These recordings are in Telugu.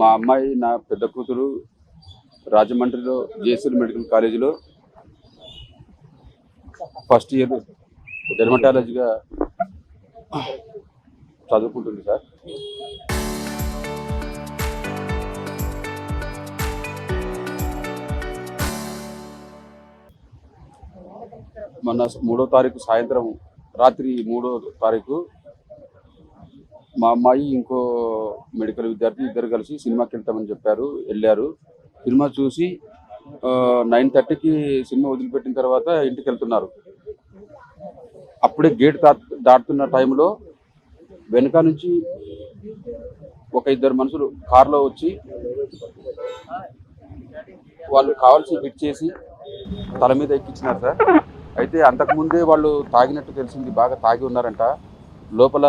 మా అమ్మాయి నా పెద్ద కూతురు రాజమండ్రిలో జేసీఎల్ మెడికల్ కాలేజీలో ఫస్ట్ ఇయర్ డెర్మటాలజీగా చదువుకుంటుంది సార్. మొన్న 3వ తారీఖు సాయంత్రం రాత్రి 3వ తారీఖు మా అమ్మాయి ఇంకో మెడికల్ విద్యార్థి ఇద్దరు కలిసి సినిమాకి వెళ్తామని చెప్పారు. వెళ్ళారు. సినిమా చూసి 9:30కి సినిమా వదిలిపెట్టిన తర్వాత ఇంటికి వెళ్తున్నారు. అప్పుడే గేట్ దాటుతున్న టైంలో వెనక నుంచి ఒక ఇద్దరు మనుషులు కారులో వచ్చి వాళ్ళు కావాల్సి హిట్ చేసి తల మీద ఎక్కించినారు సార్. అయితే అంతకుముందే వాళ్ళు తాగినట్టు తెలిసింది, బాగా తాగి ఉన్నారంట. లోపల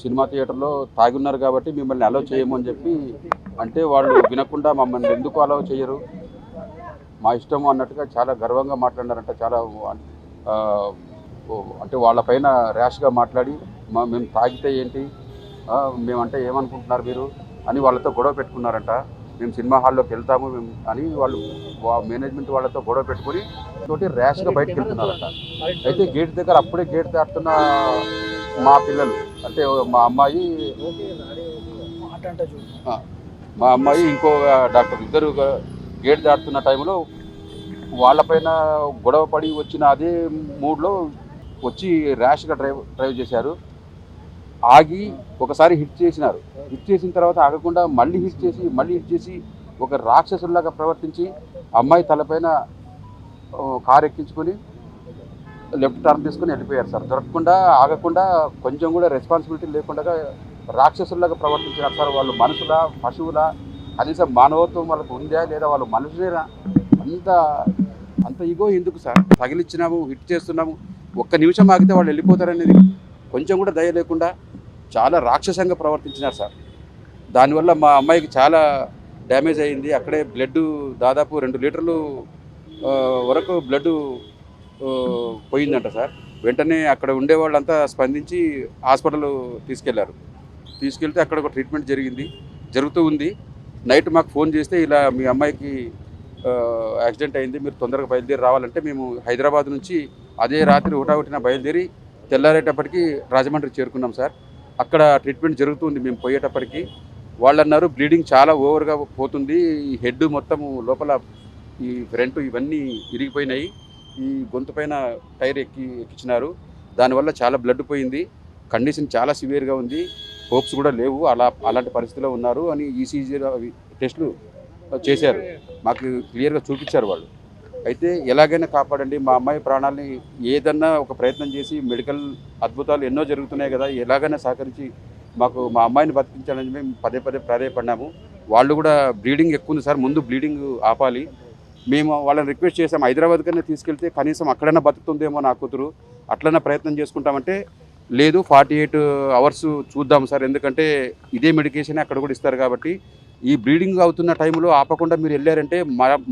సినిమా థియేటర్లో తాగి ఉన్నారు కాబట్టి మిమ్మల్ని అలౌ చేయము అని చెప్పి అంటే వాళ్ళు వినకుండా మమ్మల్ని ఎందుకు అలౌ చేయరు, మా ఇష్టము అన్నట్టుగా చాలా గర్వంగా మాట్లాడినారంట. చాలా అంటే వాళ్ళపైన ర్యాష్గా మాట్లాడి మేము తాగితే ఏంటి, మేమంటే ఏమనుకుంటున్నారు మీరు అని వాళ్ళతో గొడవ పెట్టుకున్నారంట. మేము సినిమా హాల్లోకి వెళ్తాము అని వాళ్ళు మేనేజ్మెంట్ వాళ్ళతో గొడవ పెట్టుకుని తోటి ర్యాష్గా బయటకు వెళ్తున్నారంట. అయితే గేట్ దగ్గర అప్పుడే గేట్ దాటుతున్న మా పిల్లలు అంటే మా అమ్మాయి ఇంకో డాక్టర్ ఇద్దరు గేట్ దాటుతున్న టైంలో వాళ్ళపైన గొడవ పడి వచ్చిన అదే మూడ్లో వచ్చి ర్యాష్గా డ్రైవ్ చేశారు. ఆగి ఒకసారి హిట్ చేసినారు. హిట్ చేసిన తర్వాత ఆగకుండా మళ్ళీ హిట్ చేసి ఒక రాక్షసుల్లాగా ప్రవర్తించి అమ్మాయి తలపైన కారు ఎక్కించుకొని లెఫ్ట్ టర్న్ తీసుకుని వెళ్ళిపోయారు సార్. దొరకకుండా ఆగకుండా కొంచెం కూడా రెస్పాన్సిబిలిటీ లేకుండా రాక్షసుల్లాగా ప్రవర్తించినారు సార్. వాళ్ళు మనుషుల పశువుల కనీసం మానవత్వం వాళ్ళకు ఉందా లేదా, వాళ్ళు మనుషులేనా, అంత ఇగో ఎందుకు సార్? తగిలిచ్చినాము, హిట్ చేస్తున్నాము, ఒక్క నిమిషం ఆగితే వాళ్ళు వెళ్ళిపోతారనేది కొంచెం కూడా దయ లేకుండా చాలా రాక్షసంగా ప్రవర్తించినారు సార్. దానివల్ల మా అమ్మాయికి చాలా డ్యామేజ్ అయింది. అక్కడే బ్లడ్ దాదాపు 2 లీటర్లు వరకు బ్లడ్ పోయిందంట సార్. వెంటనే అక్కడ ఉండే వాళ్ళంతా స్పందించి హాస్పిటల్ తీసుకెళ్తే అక్కడ ఒక ట్రీట్మెంట్ జరుగుతూ ఉంది. నైట్ మాకు ఫోన్ చేస్తే ఇలా మీ అమ్మాయికి యాక్సిడెంట్ అయింది, మీరు తొందరగా బయలుదేరి రావాలంటే మేము హైదరాబాద్ నుంచి అదే రాత్రి హుటాహుటిన బయలుదేరి తెల్లారేటప్పటికి రాజమండ్రి చేరుకున్నాం సార్. అక్కడ ట్రీట్మెంట్ జరుగుతుంది. మేము పోయేటప్పటికి వాళ్ళు అన్నారు బ్లీడింగ్ చాలా ఓవర్గా పోతుంది, ఈ హెడ్ మొత్తము లోపల ఈ ఫ్రంట్ ఇవన్నీ ఇరిగిపోయినాయి, ఈ గొంతు పైన టైర్ ఎక్కించినారు, దానివల్ల చాలా బ్లడ్ పోయింది, కండిషన్ చాలా సివియర్గా ఉంది, హోప్స్ కూడా లేవు, అలాంటి పరిస్థితిలో ఉన్నారు అని ఈసీజీ టెస్టులు చేశారు. మాకు క్లియర్గా చూపించారు వాళ్ళు. అయితే ఎలాగైనా కాపాడండి మా అమ్మాయి ప్రాణాలని, ఏదన్నా ఒక ప్రయత్నం చేసి, మెడికల్ అద్భుతాలు ఎన్నో జరుగుతున్నాయి కదా, ఎలాగైనా సహకరించి మాకు మా అమ్మాయిని బతికించాలని మేము పదే ప్రాధాయపడినాము. వాళ్ళు కూడా బ్లీడింగ్ ఎక్కువ ఉంది సార్, ముందు బ్లీడింగ్ ఆపాలి. మేము వాళ్ళని రిక్వెస్ట్ చేసాము, హైదరాబాద్ కన్నా తీసుకెళ్తే కనీసం అక్కడైనా బతుకుతుందేమో నా కూతురు, అట్లన్నా ప్రయత్నం చేసుకుంటామంటే లేదు 48 అవర్స్ చూద్దాం సార్, ఎందుకంటే ఇదే మెడికేషన్ అక్కడ కూడా ఇస్తారు కాబట్టి ఈ బ్లీడింగ్ అవుతున్న టైంలో ఆపకుండా మీరు వెళ్ళారంటే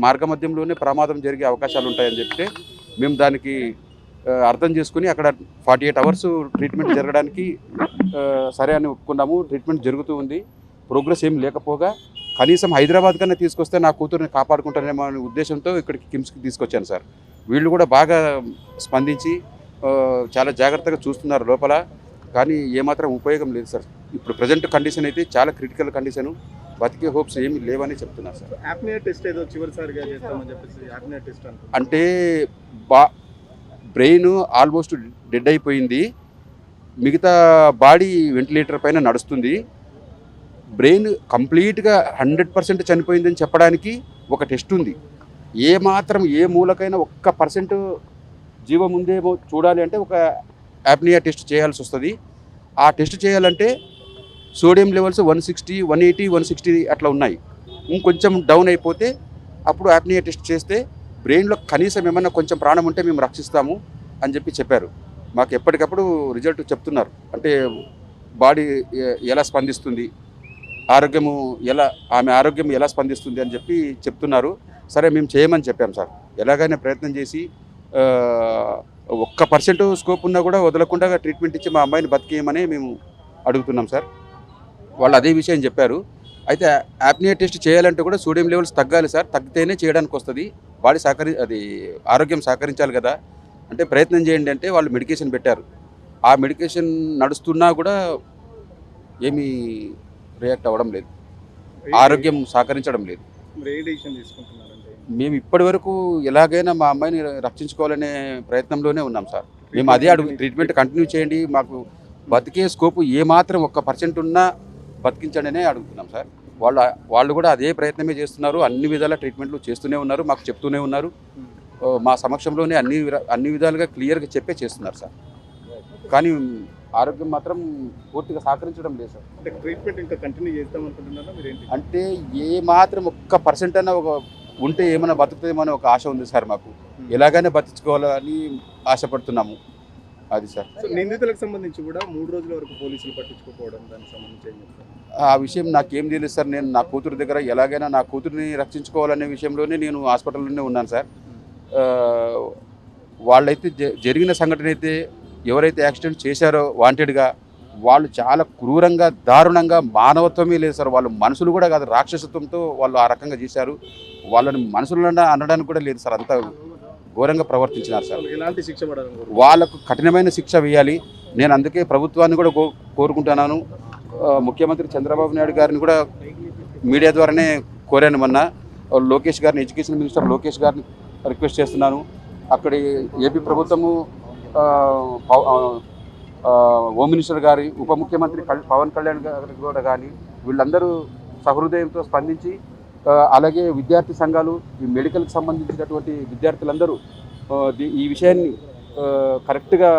మార్గ మధ్యంలోనే ప్రమాదం జరిగే అవకాశాలు ఉంటాయని చెప్తే మేము దానికి అర్థం చేసుకుని అక్కడ 48 అవర్స్ ట్రీట్మెంట్ జరగడానికి సరే అని ఒప్పుకున్నాము. ట్రీట్మెంట్ జరుగుతూ ఉంది. ప్రోగ్రెస్ ఏం లేకపోగా కనీసం హైదరాబాద్ కన్నా తీసుకొస్తే నా కూతురుని కాపాడుకుంటానేమో అనే ఉద్దేశంతో ఇక్కడికి కిమ్స్కి తీసుకొచ్చాను సార్. వీళ్ళు కూడా బాగా స్పందించి చాలా జాగ్రత్తగా చూస్తున్నారు లోపల, కానీ ఏమాత్రం ఉపయోగం లేదు సార్. ఇప్పుడు ప్రజెంట్ కండిషన్ అయితే చాలా క్రిటికల్ కండిషను, బతికే హోప్స్ ఏమి లేవని చెప్తున్నారు సార్. యాప్నియా టెస్ట్ ఏదో చివరిసారిగా చేస్తామని చెప్పేసి యాప్నియా టెస్ట్ అంటే బ్రెయిన్ ఆల్మోస్ట్ డెడ్ అయిపోయింది, మిగతా బాడీ వెంటిలేటర్ పైన నడుస్తుంది. బ్రెయిన్ కంప్లీట్గా 100% చనిపోయిందని చెప్పడానికి ఒక టెస్ట్ ఉంది. ఏ మూలకైనా 1% జీవం ఉందేమో చూడాలి అంటే ఒక యాప్నియా టెస్ట్ చేయాల్సి వస్తుంది. ఆ టెస్ట్ చేయాలంటే సోడియం లెవెల్స్ 160, 180, 160 అట్లా ఉన్నాయి. ఇంకొంచెం డౌన్ అయిపోతే అప్పుడు యాప్నియా టెస్ట్ చేస్తే బ్రెయిన్లో కనీసం ఏమన్నా కొంచెం ప్రాణం ఉంటే మేము రక్షిస్తాము అని చెప్పారు. మాకు ఎప్పటికప్పుడు రిజల్ట్ చెప్తున్నారు. అంటే బాడీ ఎలా స్పందిస్తుంది, ఆమె ఆరోగ్యం ఎలా స్పందిస్తుంది అని చెప్తున్నారు. సరే మేము చేయమని చెప్పాం సార్. ఎలాగైనా ప్రయత్నం చేసి 1% స్కోప్ ఉన్నా కూడా వదలకుండా ట్రీట్మెంట్ ఇచ్చి మా అమ్మాయిని బతికేయమని మేము అడుగుతున్నాం సార్. వాళ్ళు అదే విషయం చెప్పారు. అయితే యాప్నియా టెస్ట్ చేయాలంటే కూడా సోడియం లెవెల్స్ తగ్గాలి సార్, తగ్గితేనే చేయడానికి వస్తుంది. బాడీ అది ఆరోగ్యం సహకరించాలి కదా. అంటే ప్రయత్నం చేయండి అంటే వాళ్ళు మెడికేషన్ పెట్టారు. ఆ మెడికేషన్ నడుస్తున్నా కూడా ఏమీ రియాక్ట్ అవ్వడం లేదు, ఆరోగ్యం సహకరించడం లేదు. మరి ఏ డెసిషన్ తీసుకుంటున్నారంటే మేము ఇప్పటి వరకు ఎలాగైనా మా అమ్మాయిని రక్షించుకోవాలనే ప్రయత్నంలోనే ఉన్నాం సార్. మేము అదే ట్రీట్మెంట్ కంటిన్యూ చేయండి, మాకు బతికే స్కోప్ ఏమాత్రం 1% ఉన్నా బతికించండి అనే అడుగుతున్నాం సార్. వాళ్ళు కూడా అదే ప్రయత్నమే చేస్తున్నారు, అన్ని విధాల ట్రీట్మెంట్లు చేస్తూనే ఉన్నారు, మాకు చెప్తూనే ఉన్నారు. మా సమక్షంలోనే అన్ని విధాలుగా క్లియర్గా చెప్పే చేస్తున్నారు సార్. కానీ ఆరోగ్యం మాత్రం పూర్తిగా సహకరించడం లేదు సార్. అంటే ట్రీట్మెంట్ ఇంకా కంటిన్యూ చేద్దాం అనుకుంటున్నారా మీరేంటి? అంటే ఏ మాత్రం 1% అన్న ఉంటే ఏమైనా బతుకుతుందేమో అని ఒక ఆశ ఉంది సార్ మాకు. ఎలాగైనా బతికించుకోవాలని ఆశపడుతున్నాము. అది సార్. సో నిందితులకు సంబంధించి కూడా 3 రోజుల వరకు పోలీసులు పట్టించుకోకపోవడం, దానికి సంబంధించి ఏం చెప్తారు? ఆ విషయం నాకేం తెలియదు సార్. నేను నా కూతురు దగ్గర ఎలాగైనా నా కూతురిని రక్షించుకోవాలనే విషయంలోనే నేను హాస్పిటల్లోనే ఉన్నాను సార్. వాళ్ళైతే జరిగిన సంఘటన అయితే ఎవరైతే యాక్సిడెంట్ చేశారో వాంటెడ్గా, వాళ్ళు చాలా క్రూరంగా, దారుణంగా, మానవత్వమే లేదు సార్. వాళ్ళు మనుషులు కూడా కాదు, రాక్షసత్వంతో వాళ్ళు ఆ రకంగా చేశారు. వాళ్ళని మనుషులన్నా అనడానికి కూడా లేదు సార్, అంత ఘోరంగా ప్రవర్తించినారు సార్. ఎలాంటి శిక్ష పడాలని వాళ్ళకు కఠినమైన శిక్ష వేయాలి. నేను అందుకే ప్రభుత్వాన్ని కూడా కోరుకుంటున్నాను. ముఖ్యమంత్రి చంద్రబాబు నాయుడు గారిని కూడా మీడియా ద్వారానే కోరాను. మొన్న లోకేష్ గారిని, ఎడ్యుకేషన్ మినిస్టర్ లోకేష్ గారిని రిక్వెస్ట్ చేస్తున్నాను. అక్కడి ఏపీ ప్రభుత్వము, హోమ్ మినిస్టర్ గారి, ఉప ముఖ్యమంత్రి పవన్ కళ్యాణ్ గారి కూడా కానీ వీళ్ళందరూ సహృదయంతో స్పందించి, అలాగే విద్యార్థి సంఘాలు, ఈ మెడికల్కి సంబంధించినటువంటి విద్యార్థులందరూ ఈ విషయాన్ని కరెక్ట్గా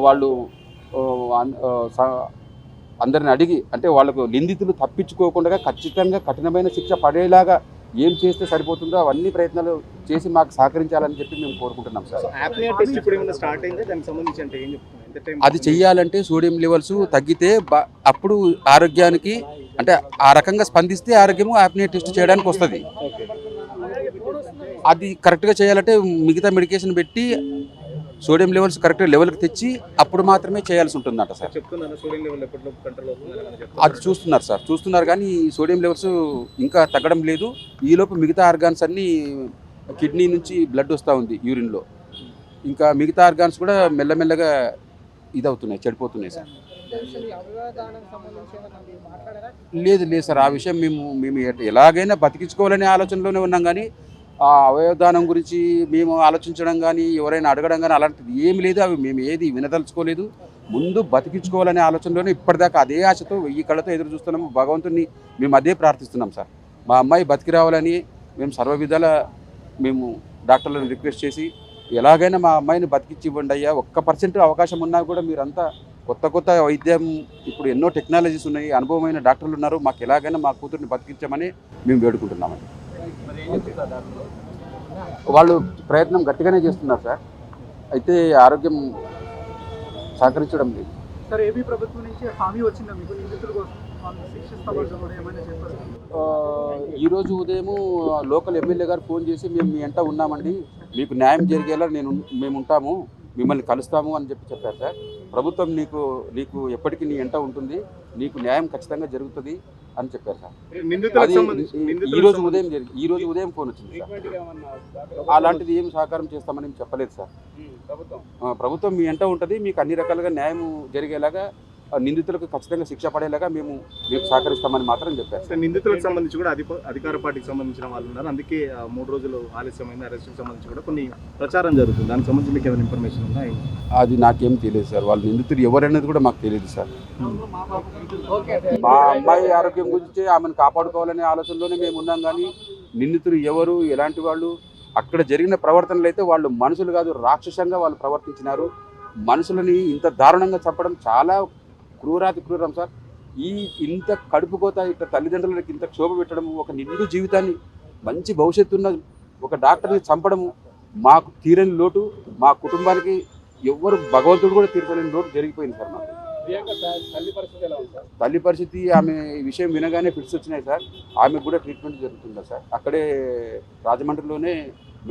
వాళ్ళు అందరిని అడిగి, అంటే వాళ్ళకు నిందితులు తప్పించుకోకుండా ఖచ్చితంగా కఠినమైన శిక్ష పడేలాగా ఏం చేస్తే సరిపోతుందో అవన్నీ ప్రయత్నాలు చేసి మాకు సహకరించాలని చెప్పి మేము కోరుకుంటున్నాం సార్. యాప్నియా టెస్ట్ ఇప్పుడు ఏమైనా స్టార్ట్ అయిందా? దానికి సంబంధించి అంటే ఏం చెప్తున్నారు? ఎంత టైం అది చెయ్యాలంటే సోడియం లెవెల్స్ తగ్గితే అప్పుడు ఆరోగ్యానికి, అంటే ఆ రకంగా స్పందిస్తే ఆరోగ్యము యాప్నియా టెస్ట్ చేయడానికి వస్తుంది. అది కరెక్ట్గా చేయాలంటే మిగతా మెడికేషన్ పెట్టి సోడియం లెవెల్స్ కరెక్ట్ లెవెల్కి తెచ్చి అప్పుడు మాత్రమే చేయాల్సి ఉంటుందట సార్. చెప్తున్నారు సోడియం లెవెల్ ఎప్పటిలో కంట్రోల్ అవుతుందని. అది చూస్తున్నారు సార్, చూస్తున్నారు కానీ సోడియం లెవెల్స్ ఇంకా తగ్గడం లేదు. ఈలోపు మిగతా ఆర్గాన్స్ అన్నీ, కిడ్నీ నుంచి బ్లడ్ వస్తూ ఉంది యూరిన్లో, ఇంకా మిగతా ఆర్గాన్స్ కూడా మెల్లమెల్లగా ఇదవుతున్నాయి, చెడిపోతున్నాయి సార్. లేదు సార్, ఆ విషయం మేము ఎలాగైనా బతికించుకోవాలనే ఆలోచనలోనే ఉన్నాం. కానీ ఆ అవయవదానం గురించి మేము ఆలోచించడం కానీ, ఎవరైనా అడగడం కానీ అలాంటిది ఏమి లేదు. అవి మేము ఏది వినదలుచుకోలేదు. ముందు బతికించుకోవాలనే ఆలోచనలోనే ఇప్పటిదాకా అదే ఆశతో 1000 కళ్ళతో ఎదురు చూస్తున్నాము. భగవంతుని మేము అదే ప్రార్థిస్తున్నాం సార్. మా అమ్మాయి బతికి రావాలని మేము సర్వవిధాల మేము డాక్టర్లను రిక్వెస్ట్ చేసి, ఎలాగైనా మా అమ్మాయిని బతికించి ఇవ్వండి అయ్యా, 1% అవకాశం ఉన్నా కూడా మీరంతా కొత్త వైద్యం, ఇప్పుడు ఎన్నో టెక్నాలజీస్ ఉన్నాయి, అనుభవమైన డాక్టర్లు ఉన్నారు, మాకు ఎలాగైనా మా కూతుర్ని బతికించమని మేము వేడుకుంటున్నామండి. వాళ్ళు ప్రయత్నం గట్టిగానే చేస్తున్నారు సార్, అయితే ఆరోగ్యం సహకరించడం లేదు సార్. ఏపీ ప్రభుత్వం నుంచి హామీ వచ్చిందా మీకు నిందితుల కోసం ఏమైనా చెప్పారు? ఈరోజు ఉదయము లోకల్ ఎమ్మెల్యే గారు ఫోన్ చేసి, మేము మీ వెంట ఉన్నామండి, మీకు న్యాయం జరిగేలా మేము ఉంటాము, మిమ్మల్ని కలుస్తాము అని చెప్పారు సార్. ప్రభుత్వం నీకు ఎప్పటికీ నీ వెంట ఉంటుంది, నీకు న్యాయం ఖచ్చితంగా జరుగుతుంది అని చెప్పారు సార్. అది ఈరోజు ఉదయం ఫోన్ వచ్చింది సార్. అలాంటిది ఏం సహకారం చేస్తామని చెప్పలేదు సార్. ప్రభుత్వం మీ వెంట ఉంటుంది, మీకు అన్ని రకాలుగా న్యాయం జరిగేలాగా, నిందితులకు ఖచ్చితంగా శిక్ష పడేలాగా మేము సహకరిస్తామని మాత్రం చెప్పారు. నిందితులకు సంబంధించి కూడా అధికార పార్టీకి సంబంధించిన వాళ్ళు ఉన్నారు, అందుకే 3 రోజులు ఆలస్యమైన అరెస్ట్కి సంబంధించి కూడా కొన్ని ప్రచారం జరుగుతుంది. దానికి సంబంధించి మీకు ఏమైనా ఇన్ఫర్మేషన్ ఉందా? అది నాకేం తెలియదు సార్. వాళ్ళ నిందితులు ఎవరనేది కూడా మాకు తెలియదు సార్. మా అమ్మాయి ఆరోగ్యం గురించి ఆమెను కాపాడుకోవాలనే ఆలోచనలోనే మేము ఉన్నాం. కానీ నిందితులు ఎవరు, ఎలాంటి వాళ్ళు, అక్కడ జరిగిన ప్రవర్తనలు అయితే వాళ్ళు మనుషులు కాదు, రాక్షసంగా వాళ్ళు ప్రవర్తించినారు. మనుషులని ఇంత దారుణంగా చంపడం చాలా క్రూరాతి క్రూరం సార్. ఇంత కడుపుకోత, ఇంత తల్లిదండ్రులకి ఇంత క్షోభ పెట్టడం, ఒక నిండు జీవితాన్ని, మంచి భవిష్యత్తు ఉన్న ఒక డాక్టర్ని చంపడము మాకు తీరని లోటు, మా కుటుంబానికి ఎవరు భగవంతుడు కూడా తీర్చలేని లోటు జరిగిపోయింది సార్. మాకు తల్లి పరిస్థితి, ఆమె ఈ విషయం వినగానే ఫిట్స్ వచ్చినాయి సార్. ఆమెకు కూడా ట్రీట్మెంట్ జరుగుతుందా సార్. అక్కడే రాజమండ్రిలోనే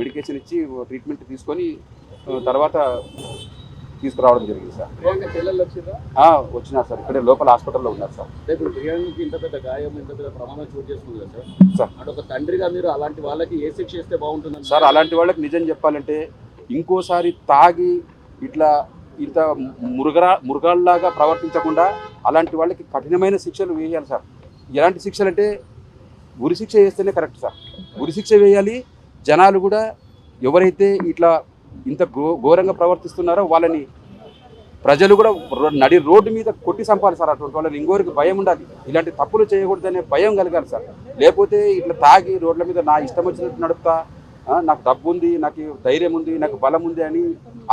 మెడికేషన్ ఇచ్చి ట్రీట్మెంట్ తీసుకొని తర్వాత తీసుకురావడం జరిగింది సార్. ప్రియాంక చెల్లెలు వచ్చిందా? వచ్చినారు సార్, ఇక్కడే లోపల హాస్పిటల్లో ఉన్నారు సార్. అంటే ఇప్పుడు ప్రియాంకకి ఇంత పెద్ద గాయం, ఇంత పెద్ద ప్రమాదం చోటు చేసుకుంది కదా సార్. సార్ అంటే ఒక తండ్రిగా మీరు అలాంటి వాళ్ళకి ఏ శిక్ష ఇస్తే బాగుంటుంది సార్, అలాంటి వాళ్ళకి నిజం చెప్పాలంటే ఇంకోసారి తాగి ఇట్లా ఇంత మురుగాల్లాగా ప్రవర్తించకుండా అలాంటి వాళ్ళకి కఠినమైన శిక్షలు వేయాలి సార్. ఎలాంటి శిక్షలు అంటే ఉరి శిక్ష వేస్తేనే కరెక్ట్ సార్. ఉరి శిక్ష వేయాలి. జనాలు కూడా ఎవరైతే ఇట్లా ఇంత ఘోరంగా ప్రవర్తిస్తున్నారో వాళ్ళని ప్రజలు కూడా నడి రోడ్డు మీద కొట్టి చంపాలి సార్. అటువంటి వాళ్ళని ఇంకోరికి భయం ఉండాలి. ఇలాంటి తప్పులు చేయకూడదనే భయం కలగాలి సార్. లేకపోతే ఇట్లా తాగి రోడ్ల మీద నా ఇష్టం వచ్చినట్టు నడుపుతా, నాకు డబ్బు ఉంది, నాకు ధైర్యం ఉంది, నాకు బలం ఉంది అని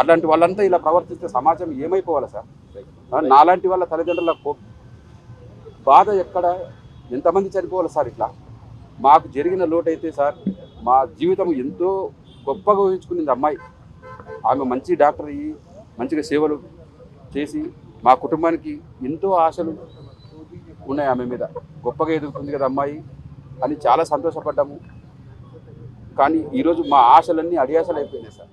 అలాంటి వాళ్ళంతా ఇలా ప్రవర్తిస్తే సమాజం ఏమైపోవాలి సార్? నాలాంటి వాళ్ళ తల్లిదండ్రుల బాధ ఎక్కడ, ఎంతమంది చనిపోవాలి సార్? ఇట్లా మాకు జరిగిన లోటు అయితే సార్, మా జీవితం ఎంతో గొప్పగా ఊహించుకునింది అమ్మాయి. ఆమె మంచి డాక్టర్ అయ్యి మంచిగా సేవలు చేసి మా కుటుంబానికి ఎంతో ఆశలు ఉన్నాయి ఆమె మీద. గొప్పగా ఎదుగుతుంది కదా అమ్మాయి అని చాలా సంతోషపడ్డాము. కానీ ఈరోజు మా ఆశలన్నీ అడియాసలు అయిపోయినాయి సార్.